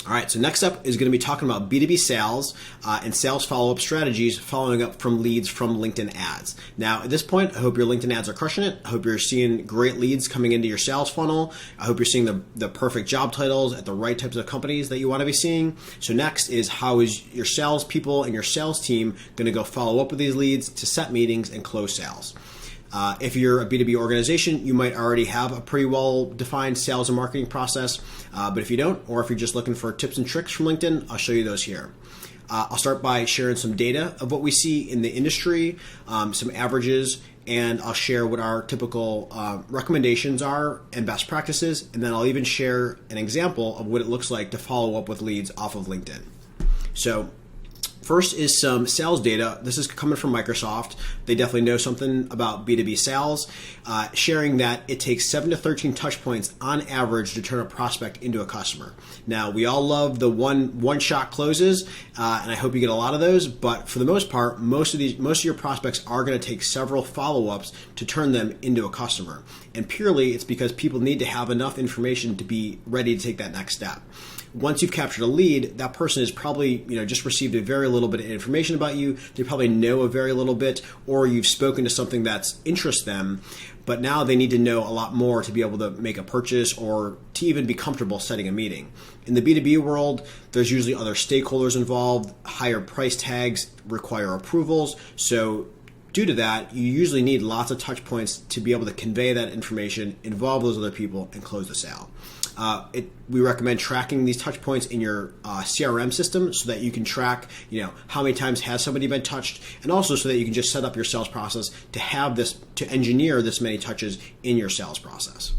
All right, so next up is going to be talking about B2B sales and sales follow-up strategies following up from leads from LinkedIn ads. Now, at this point, I hope your LinkedIn ads are crushing it. I hope you're seeing great leads coming into your sales funnel. I hope you're seeing the perfect job titles at the right types of companies that you want to be seeing. So next is how is your salespeople and your sales team going to go follow up with these leads to set meetings and close sales. If you're a B2B organization, you might already have a pretty well-defined sales and marketing process. But if you don't, or if you're just looking for tips and tricks from LinkedIn, I'll show you those here. I'll start by sharing some data of what we see in the industry, some averages, and I'll share what our typical recommendations are and best practices. And then I'll even share an example of what it looks like to follow up with leads off of LinkedIn. So first is some sales data. This is coming from Microsoft. They definitely know something about B2B sales, sharing that it takes 7 to 13 touch points on average to turn a prospect into a customer. Now, we all love the one-shot closes, and I hope you get a lot of those, but for the most part, most of your prospects are going to take several follow-ups to turn them into a customer. And purely, it's because people need to have enough information to be ready to take that next step. Once you've captured a lead, that person has probably just received a very little bit of information about you. They probably know a very little bit, or you've spoken to something that interests them. But now they need to know a lot more to be able to make a purchase or to even be comfortable setting a meeting. In the B2B world, there's usually other stakeholders involved. Higher price tags require approvals. So due to that, you usually need lots of touch points to be able to convey that information, involve those other people, and close the sale. We recommend tracking these touch points in your CRM system so that you can track, how many times has somebody been touched, and also so that you can just set up your sales process to engineer this many touches in your sales process.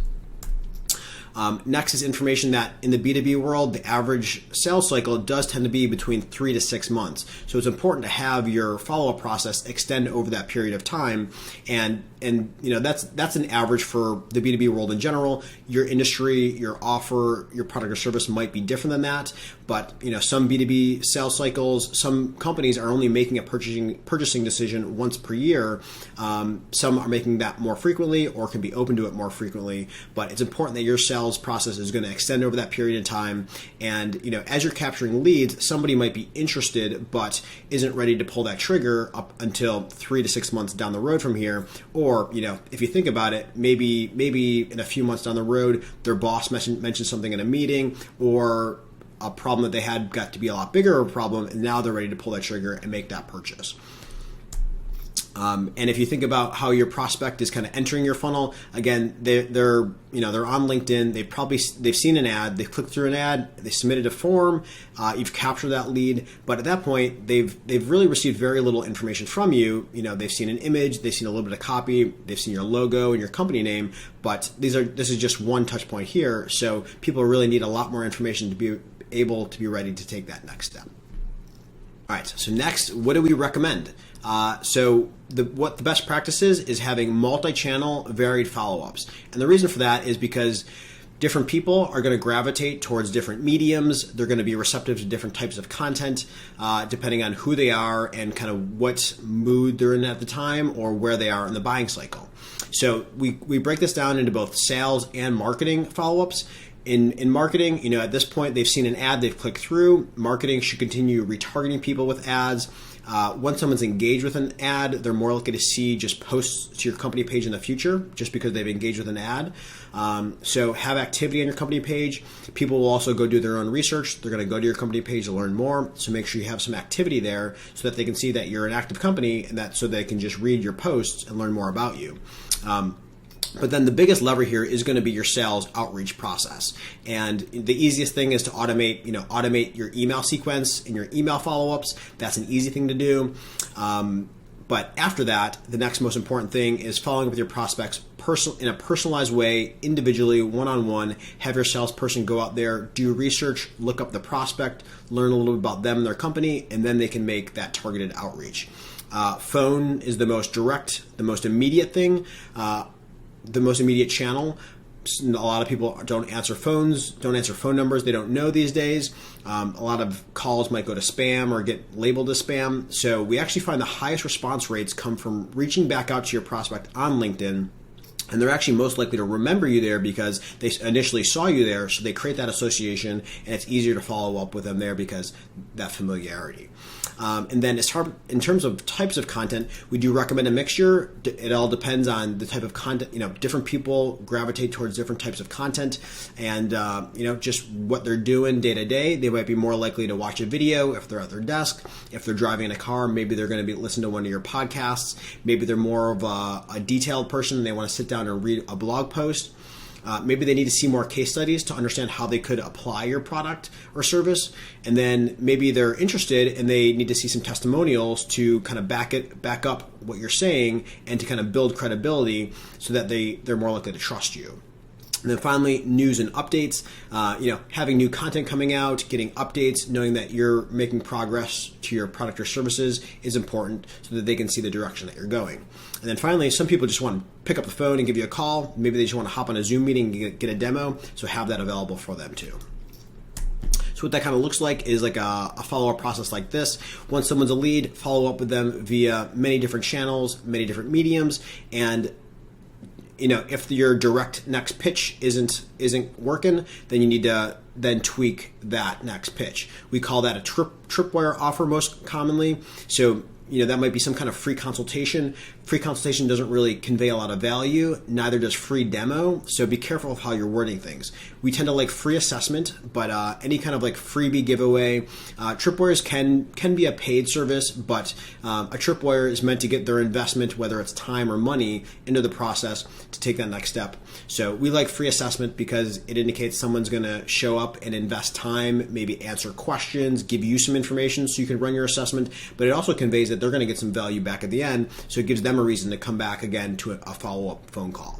Next is information that in the B2B world, the average sales cycle does tend to be between 3 to 6 months. So it's important to have your follow-up process extend over that period of time. And that's an average for the B2B world in general. Your industry, your offer, your product or service might be different than that. But some B2B sales cycles, some companies are only making a purchasing decision once per year. Some are making that more frequently or can be open to it more frequently. But it's important that your sales process is going to extend over that period of time. And as you're capturing leads, somebody might be interested but isn't ready to pull that trigger up until 3 to 6 months down the road from here. Or if you think about it, maybe in a few months down the road, their boss mentioned something in a meeting, or a problem that they had got to be a lot bigger of a problem, and now they're ready to pull that trigger and make that purchase. And if you think about how your prospect is kind of entering your funnel, again, they're on LinkedIn. They've seen an ad, they've clicked through an ad, they submitted a form, you've captured that lead, but at that point they've really received very little information from you. They've seen an image, they've seen a little bit of copy, they've seen your logo and your company name, but this is just one touch point here. So people really need a lot more information to be able to be ready to take that next step. All right, so next, what do we recommend? What the best practice is having multi-channel varied follow-ups. And the reason for that is because different people are going to gravitate towards different mediums. They're going to be receptive to different types of content, depending on who they are and kind of what mood they're in at the time or where they are in the buying cycle. So we break this down into both sales and marketing follow-ups. In marketing, at this point, they've seen an ad, they've clicked through. Marketing should continue retargeting people with ads. Once someone's engaged with an ad, they're more likely to see just posts to your company page in the future just because they've engaged with an ad. So have activity on your company page. People will also go do their own research. They're going to go to your company page to learn more. So make sure you have some activity there so that they can see that you're an active company, and so they can just read your posts and learn more about you. But then the biggest lever here is going to be your sales outreach process. And the easiest thing is to automate your email sequence and your email follow-ups. That's an easy thing to do. But after that, the next most important thing is following up with your prospects in a personalized way, individually, one-on-one. Have your salesperson go out there, do research, look up the prospect, learn a little bit about them and their company, and then they can make that targeted outreach. Phone is the most direct, the most immediate thing. The most immediate channel. A lot of people don't answer phone numbers they don't know these days. A lot of calls might go to spam or get labeled as spam. So we actually find the highest response rates come from reaching back out to your prospect on LinkedIn, And they're actually most likely to remember you there because they initially saw you there, so they create that association, and it's easier to follow up with them there because that familiarity. And then in terms of types of content, we do recommend a mixture. It all depends on the type of content. Different people gravitate towards different types of content, and just what they're doing day to day. They might be more likely to watch a video if they're at their desk. If they're driving in a car, maybe they're going to be listening to one of your podcasts. Maybe they're more of a detailed person and they want to sit down and read a blog post. Maybe they need to see more case studies to understand how they could apply your product or service. And then maybe they're interested and they need to see some testimonials to kind of back up what you're saying and to kind of build credibility so that they're more likely to trust you. And then finally, news and updates. Having new content coming out, getting updates, knowing that you're making progress to your product or services is important so that they can see the direction that you're going. And then finally, some people just want to pick up the phone and give you a call. Maybe they just want to hop on a Zoom meeting and get a demo, so have that available for them too. So what that kind of looks like is like a follow-up process like this. Once someone's a lead, follow up with them via many different channels, many different mediums, and if your direct next pitch isn't working, then you need to then tweak that next pitch. We call that a tripwire offer most commonly. So that might be some kind of free consultation. Free consultation doesn't really convey a lot of value, neither does free demo, so be careful of how you're wording things. We tend to like free assessment, but any kind of like freebie giveaway. Tripwires can be a paid service, but a tripwire is meant to get their investment, whether it's time or money, into the process to take that next step. So we like free assessment because it indicates someone's going to show up and invest time, maybe answer questions, give you some information so you can run your assessment, but it also conveys that they're going to get some value back at the end, so it gives them a reason to come back again to a follow-up phone call.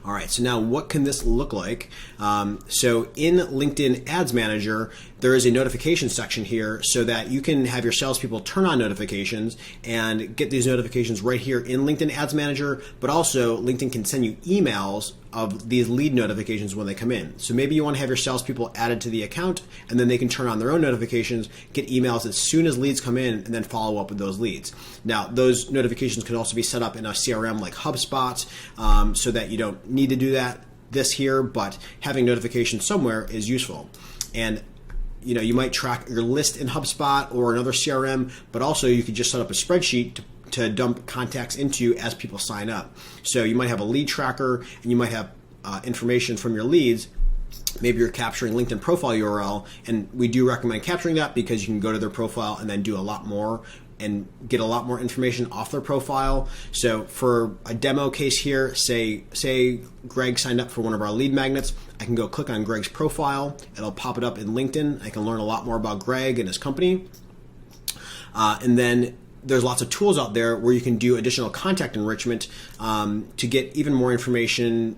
All right, so now what can this look like? So in LinkedIn Ads Manager, there is a notification section here so that you can have your salespeople turn on notifications and get these notifications right here in LinkedIn Ads Manager, but also LinkedIn can send you emails of these lead notifications when they come in. So maybe you want to have your salespeople added to the account, and then they can turn on their own notifications, get emails as soon as leads come in, and then follow up with those leads. Now, those notifications can also be set up in a CRM like HubSpot, so that you don't need to do this here, but having notifications somewhere is useful. And you might track your list in HubSpot or another CRM, but also you could just set up a spreadsheet to dump contacts into as people sign up. So you might have a lead tracker, and you might have information from your leads. Maybe you're capturing LinkedIn profile URL, and we do recommend capturing that because you can go to their profile and then do a lot more and get a lot more information off their profile. So for a demo case here, say Greg signed up for one of our lead magnets, I can go click on Greg's profile. It'll pop it up in LinkedIn. I can learn a lot more about Greg and his company. And then there's lots of tools out there where you can do additional contact enrichment to get even more information.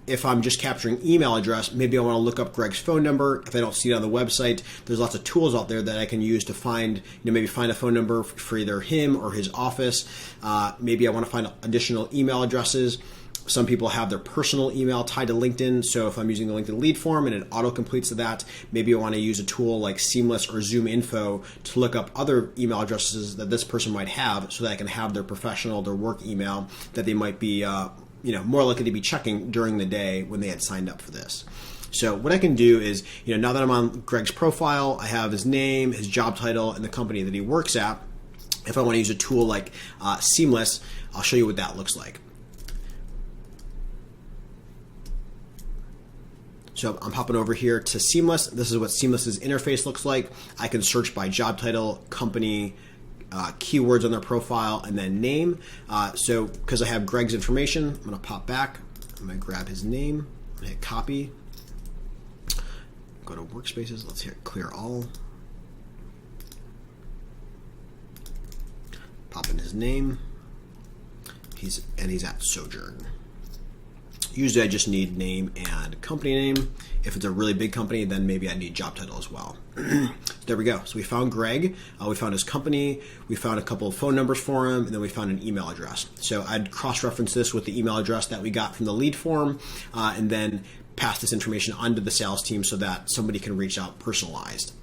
If I'm just capturing email address, maybe I want to look up Greg's phone number. If I don't see it on the website, there's lots of tools out there that I can use to find, maybe find a phone number for either him or his office. Maybe I want to find additional email addresses. Some people have their personal email tied to LinkedIn. So if I'm using the LinkedIn lead form and it auto-completes to that, maybe I want to use a tool like Seamless or Zoom Info to look up other email addresses that this person might have so that I can have their professional, their work email that they might be more likely to be checking during the day when they had signed up for this. So what I can do is, now that I'm on Greg's profile, I have his name, his job title, and the company that he works at. If I want to use a tool like Seamless, I'll show you what that looks like. So I'm hopping over here to Seamless. This is what Seamless's interface looks like. I can search by job title, company, keywords on their profile, and then name. So because I have Greg's information, I'm going to pop back. I'm going to grab his name, I'm going to hit copy, go to workspaces. Let's hit clear all. Pop in his name. He's at Sojourn. Usually I just need name and company name. If it's a really big company, then maybe I need job title as well. There we go. So we found Greg, we found his company, we found a couple of phone numbers for him, and then we found an email address. So I'd cross-reference this with the email address that we got from the lead form, and then pass this information onto the sales team so that somebody can reach out personalized.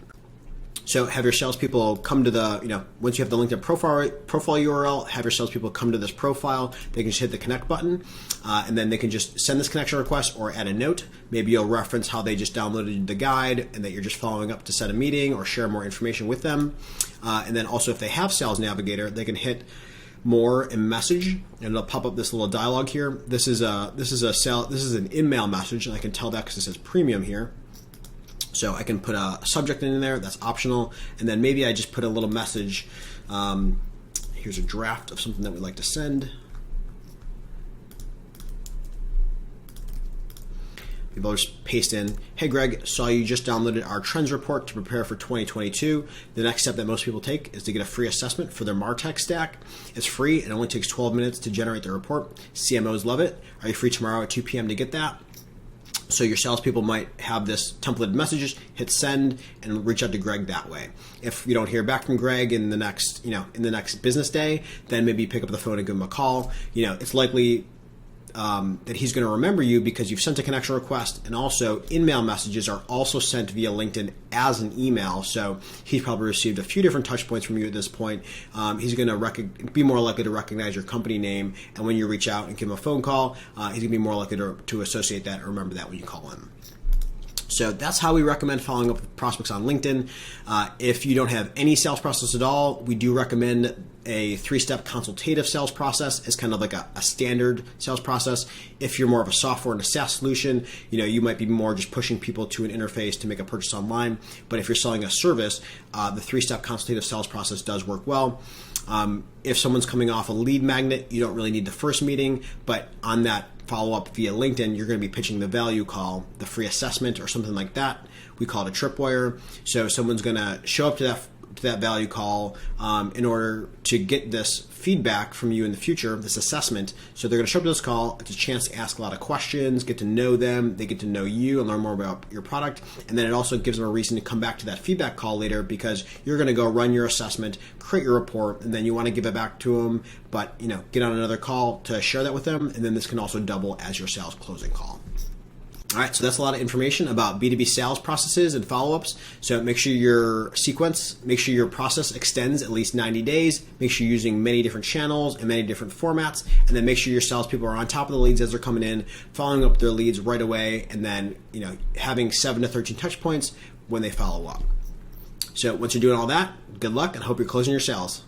So have your salespeople come to the, once you have the LinkedIn profile URL, have your salespeople come to this profile. They can just hit the connect button, and then they can just send this connection request or add a note. Maybe you'll reference how they just downloaded the guide and that you're just following up to set a meeting or share more information with them. And then also if they have Sales Navigator, they can hit more and message, and it'll pop up this little dialogue here. This is an InMail message, and I can tell that because it says premium here. So I can put a subject in there, that's optional, and then maybe I just put a little message. Here's a draft of something that we'd like to send. People just paste in, hey Greg, saw you just downloaded our trends report to prepare for 2022. The next step that most people take is to get a free assessment for their MarTech stack. It's free and only takes 12 minutes to generate the report. CMOs love it. Are you free tomorrow at 2 p.m. to get that? So your salespeople might have this templated messages, hit send, and reach out to Greg that way. If you don't hear back from Greg in the next business day, then maybe pick up the phone and give him a call. It's likely that he's going to remember you because you've sent a connection request, and also InMail messages are also sent via LinkedIn as an email. So he's probably received a few different touch points from you at this point. He's going to be more likely to recognize your company name, and when you reach out and give him a phone call, he's going to be more likely to associate that or remember that when you call him. So that's how we recommend following up with prospects on LinkedIn. If you don't have any sales process at all, we do recommend a 3-step consultative sales process as kind of like a standard sales process. If you're more of a software and a SaaS solution, you might be more just pushing people to an interface to make a purchase online. But if you're selling a service, the 3-step consultative sales process does work well. If someone's coming off a lead magnet, you don't really need the first meeting, but on that follow-up via LinkedIn, you're going to be pitching the value call, the free assessment or something like that. We call it a tripwire. So someone's going to show up to that value call in order to get this feedback from you in the future, this assessment. So they're going to show up to this call. It's a chance to ask a lot of questions, get to know them, they get to know you and learn more about your product. And then it also gives them a reason to come back to that feedback call later because you're going to go run your assessment, create your report, and then you want to give it back to them, but get on another call to share that with them. And then this can also double as your sales closing call. All right, so that's a lot of information about B2B sales processes and follow-ups. So make sure your process extends at least 90 days. Make sure you're using many different channels and many different formats. And then make sure your salespeople are on top of the leads as they're coming in, following up their leads right away, and then having 7 to 13 touch points when they follow up. So once you're doing all that, good luck and hope you're closing your sales.